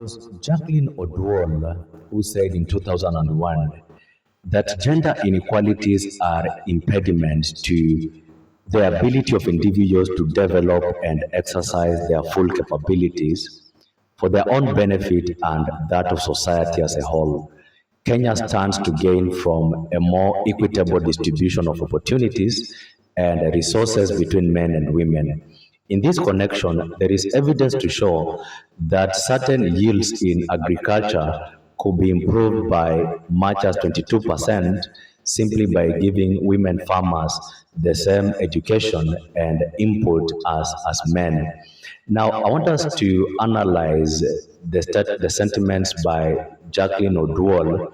Was Jacqueline Odwall who said in 2001 that gender inequalities are impediments to the ability of individuals to develop and exercise their full capabilities for their own benefit and that of society as a whole. Kenya stands to gain from a more equitable distribution of opportunities and resources between men and women. In this connection, there is evidence to show that certain yields in agriculture could be improved by much as 22% simply by giving women farmers the same education and input as men. Now, I want us to analyze the sentiments by Jacqueline Odwall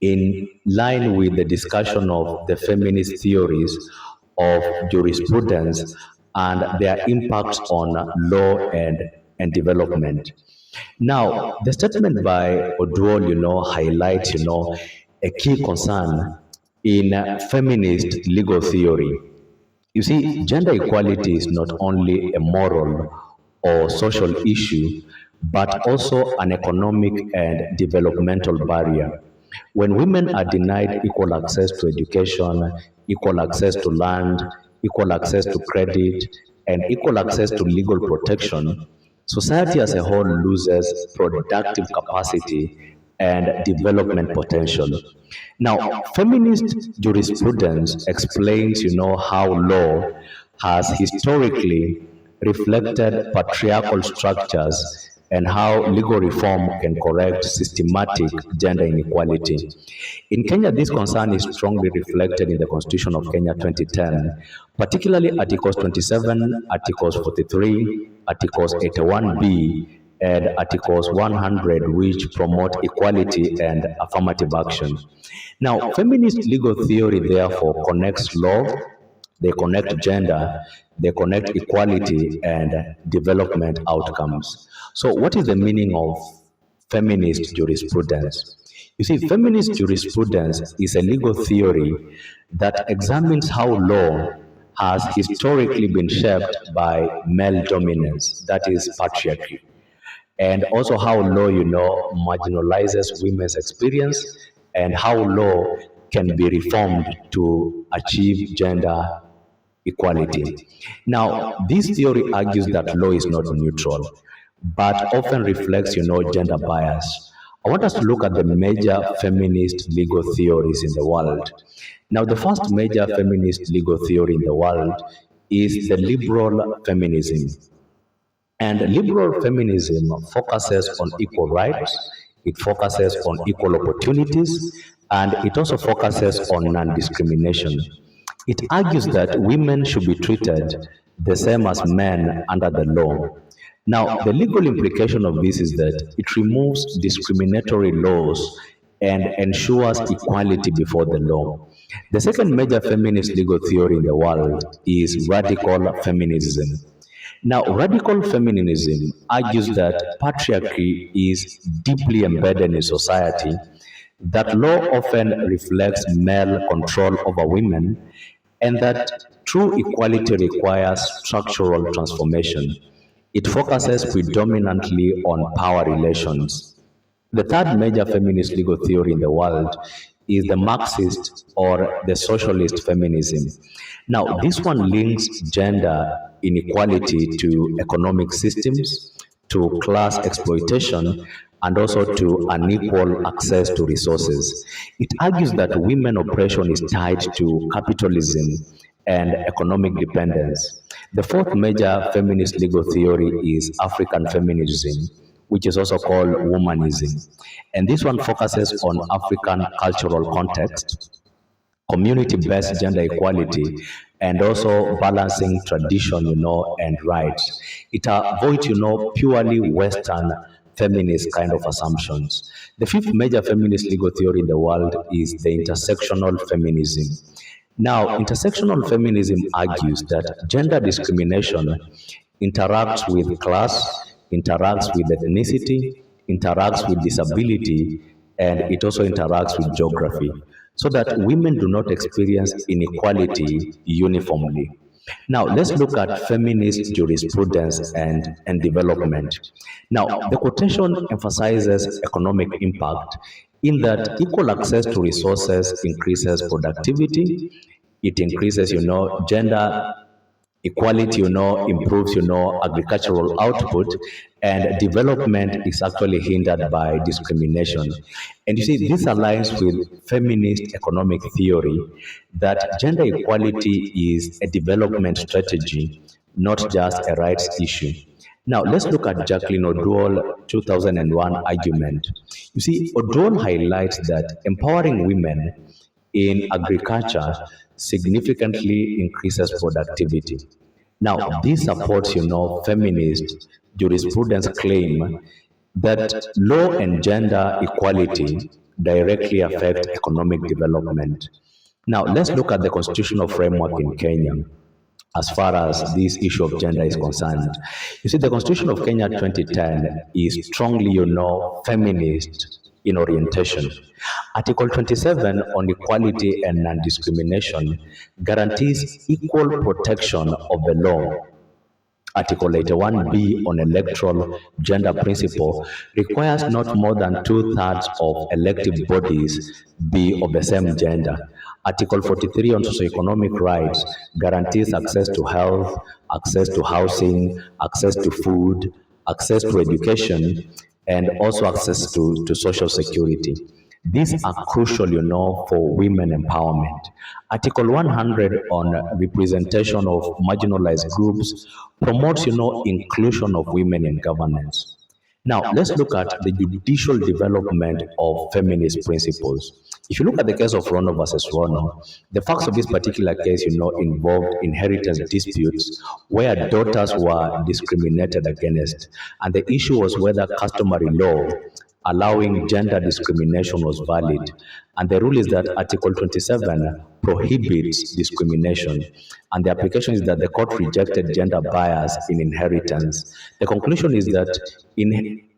in line with the discussion of the feminist theories of jurisprudence and their impacts on law and development. Now, the statement by Odwall, highlights, a key concern in feminist legal theory. You see, gender equality is not only a moral or social issue, but also an economic and developmental barrier. When women are denied equal access to education, equal access to land, equal access to credit, and equal access to legal protection, society as a whole loses productive capacity and development potential. Now, feminist jurisprudence explains, how law has historically reflected patriarchal structures and how legal reform can correct systematic gender inequality. In Kenya, this concern is strongly reflected in the Constitution of Kenya 2010, particularly Articles 27, Articles 43, Articles 81B, and Articles 100, which promote equality and affirmative action. Now, feminist legal theory therefore connects law, they connect gender, they connect equality and development outcomes. So, what is the meaning of feminist jurisprudence? You see, feminist jurisprudence is a legal theory that examines how law has historically been shaped by male dominance, that is, patriarchy, and also how law, marginalizes women's experience and how law can be reformed to achieve gender equality. Now, this theory argues that law is not neutral, but often reflects, gender bias. I want us to look at the major feminist legal theories in the world. Now, the first major feminist legal theory in the world is the liberal feminism. And liberal feminism focuses on equal rights, it focuses on equal opportunities, and it also focuses on non-discrimination. It argues that women should be treated the same as men under the law. Now, the legal implication of this is that it removes discriminatory laws and ensures equality before the law. The second major feminist legal theory in the world is radical feminism. Now, radical feminism argues that patriarchy is deeply embedded in society, that law often reflects male control over women, and that true equality requires structural transformation. It focuses predominantly on power relations. The third major feminist legal theory in the world is the Marxist or the socialist feminism. Now, this one links gender inequality to economic systems, to class exploitation, and also to unequal access to resources. It argues that women oppression is tied to capitalism and economic dependence. The fourth major feminist legal theory is African feminism, which is also called womanism. And this one focuses on African cultural context, community-based gender equality, and also balancing tradition, and rights. It avoids, purely Western feminist kind of assumptions. The fifth major feminist legal theory in the world is the intersectional feminism. Now, intersectional feminism argues that gender discrimination interacts with class, interacts with ethnicity, interacts with disability, and it also interacts with geography, so that women do not experience inequality uniformly. Now, let's look at feminist jurisprudence and development. Now, the quotation emphasizes economic impact in that equal access to resources increases productivity, it increases, gender equality, improves, agricultural output, and development is actually hindered by discrimination. And you see, this aligns with feminist economic theory that gender equality is a development strategy, not just a rights issue. Now, let's look at Jacqueline O'Dwell 2001 argument. You see, O'Dwell highlights that empowering women in agriculture significantly increases productivity. Now, this supports, feminist jurisprudence claim that law and gender equality directly affect economic development. Now, let's look at the constitutional framework in Kenya as far as this issue of gender is concerned. You see, the Constitution of Kenya 2010 is strongly, feminist in orientation. Article 27 on equality and non-discrimination guarantees equal protection of the law. Article 81B on electoral gender principle requires not more than two-thirds of elective bodies be of the same gender. Article 43 on socioeconomic rights guarantees access to health, access to housing, access to food, access to education, and also access to social security. These are crucial, for women empowerment. Article 100 on representation of marginalized groups promotes, inclusion of women in governance. Now, let's look at the judicial development of feminist principles. If you look at the case of Rono versus Rono, the facts of this particular case, involved inheritance disputes where daughters were discriminated against. And the issue was whether customary law allowing gender discrimination was valid. And the rule is that Article 27 prohibits discrimination. And the application is that the court rejected gender bias in inheritance. The conclusion is that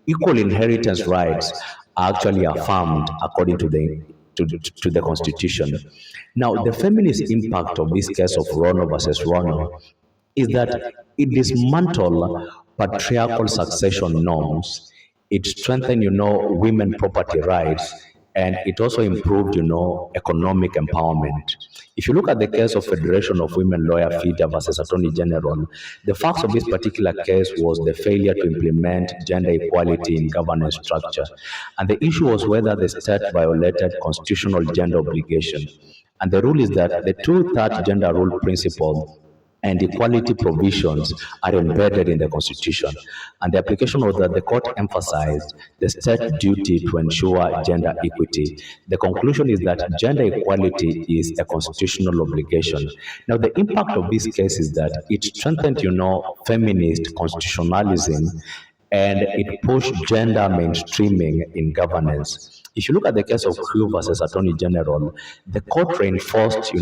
equal inheritance rights are actually affirmed according to the Constitution. Now, the feminist impact of this case of Rono versus Rono is that it dismantled patriarchal succession norms. It strengthened, women property rights, and it also improved, economic empowerment. If you look at the case of Federation of Women Lawyer FIDA versus Attorney General, the facts of this particular case was the failure to implement gender equality in governance structure. And the issue was whether the state violated constitutional gender obligation. And the rule is that the two-thirds gender rule principle and equality provisions are embedded in the Constitution. And the application was that the court emphasized the state duty to ensure gender equity. The conclusion is that gender equality is a constitutional obligation. Now, the impact of this case is that it strengthened, feminist constitutionalism, and it pushed gender mainstreaming in governance. If you look at the case of Crew versus Attorney General, the court reinforced,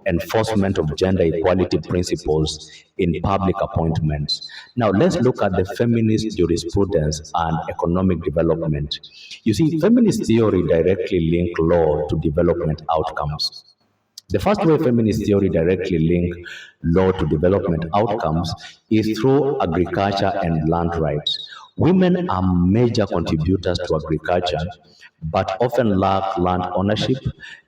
enforcement of gender equality principles in public appointments. Now, let's look at the feminist jurisprudence and economic development. You see, feminist theory directly link law to development outcomes. The first way feminist theory directly link law to development outcomes is through agriculture and land rights. Women are major contributors to agriculture, but often lack land ownership,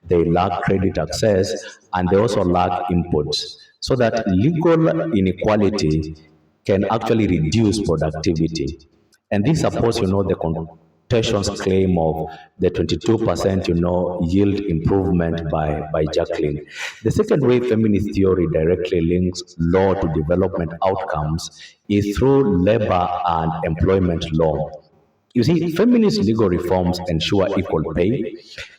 they lack credit access, and they also lack inputs. So that legal inequality can actually reduce productivity. And this supports, the quotation's claim of the 22%, yield improvement by Jacqueline. The second way feminist theory directly links law to development outcomes is through labor and employment law. You see, feminist legal reforms ensure equal pay,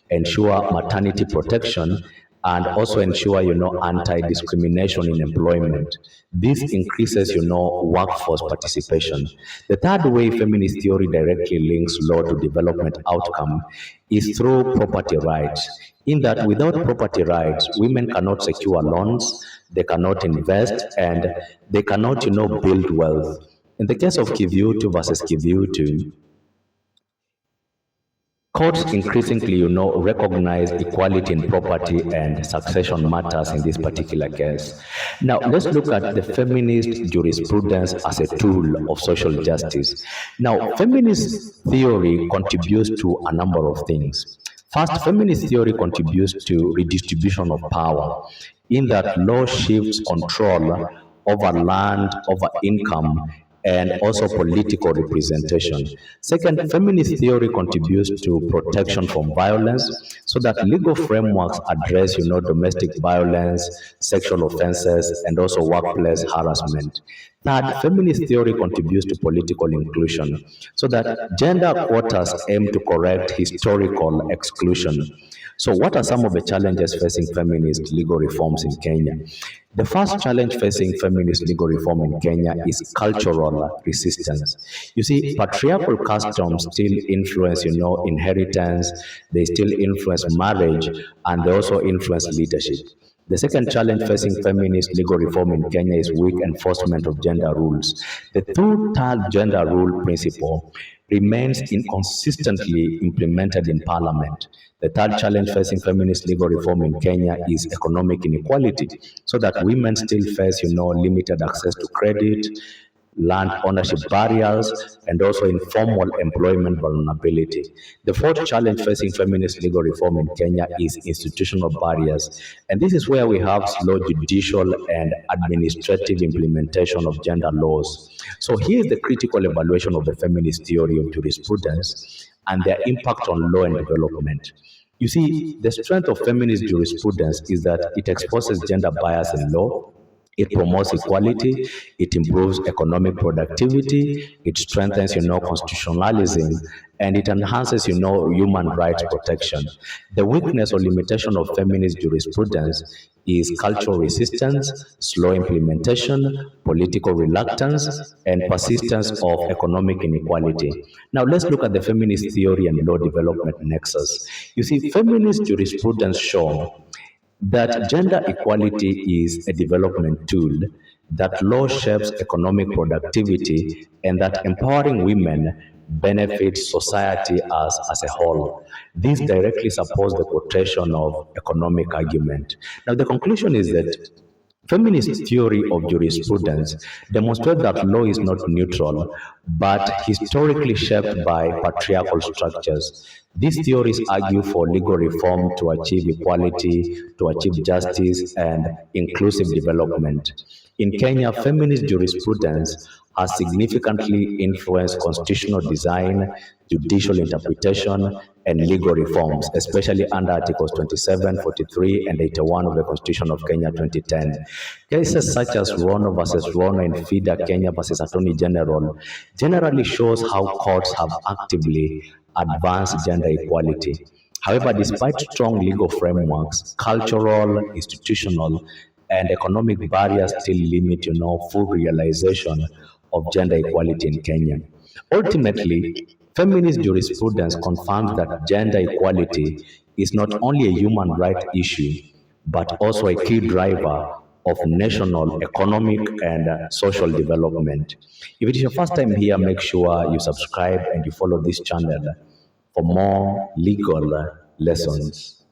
ensure maternity protection, and also ensure, anti-discrimination in employment. This increases, workforce participation. The third way feminist theory directly links law to development outcome is through property rights. In that, without property rights, women cannot secure loans, they cannot invest, and they cannot, build wealth. In the case of Kivyutu versus Kivyutu, Courts increasingly, recognize equality in property and succession matters in this particular case. Now, let's look at the feminist jurisprudence as a tool of social justice. Now, feminist theory contributes to a number of things. First, feminist theory contributes to redistribution of power, in that law shifts control over land, over income, and also political representation. Second, feminist theory contributes to protection from violence, so that legal frameworks address, domestic violence, sexual offenses, and also workplace harassment. Third, feminist theory contributes to political inclusion, so that gender quotas aim to correct historical exclusion. So, what are some of the challenges facing feminist legal reforms in Kenya? The first challenge facing feminist legal reform in Kenya is cultural resistance. You see, patriarchal customs still influence, inheritance, they still influence marriage, and they also influence leadership. The second challenge facing feminist legal reform in Kenya is weak enforcement of gender rules. The two-third gender rule principle remains inconsistently implemented in parliament. The third challenge facing feminist legal reform in Kenya is economic inequality, so that women still face, limited access to credit, land ownership barriers, and also informal employment vulnerability. The fourth challenge facing feminist legal reform in Kenya is institutional barriers. And this is where we have slow judicial and administrative implementation of gender laws. So here is the critical evaluation of the feminist theory of jurisprudence and their impact on law and development. You see, the strength of feminist jurisprudence is that it exposes gender bias in law, it promotes equality, it improves economic productivity, it strengthens, constitutionalism, and it enhances, human rights protection. The weakness or limitation of feminist jurisprudence is cultural resistance, slow implementation, political reluctance, and persistence of economic inequality. Now, let's look at the feminist theory and law development nexus. You see, feminist jurisprudence show that gender equality is a development tool, that law shapes economic productivity, and that empowering women benefits society as a whole. This directly supports the quotation of economic argument. Now, the conclusion is that feminist theory of jurisprudence demonstrates that law is not neutral, but historically shaped by patriarchal structures. These theories argue for legal reform to achieve equality, to achieve justice, and inclusive development. In Kenya, feminist jurisprudence has significantly influenced constitutional design, judicial interpretation, and legal reforms, especially under Articles 27, 43, and 81 of the Constitution of Kenya 2010. Cases such as Rono versus Rono and FIDA Kenya versus Attorney General generally shows how courts have actively advanced gender equality. However, despite strong legal frameworks, cultural, institutional, and economic barriers still limit, full realization of gender equality in Kenya. Ultimately, feminist jurisprudence confirms that gender equality is not only a human rights issue, but also a key driver of national, economic, and social development. If it is your first time here, make sure you subscribe and you follow this channel for more legal lessons.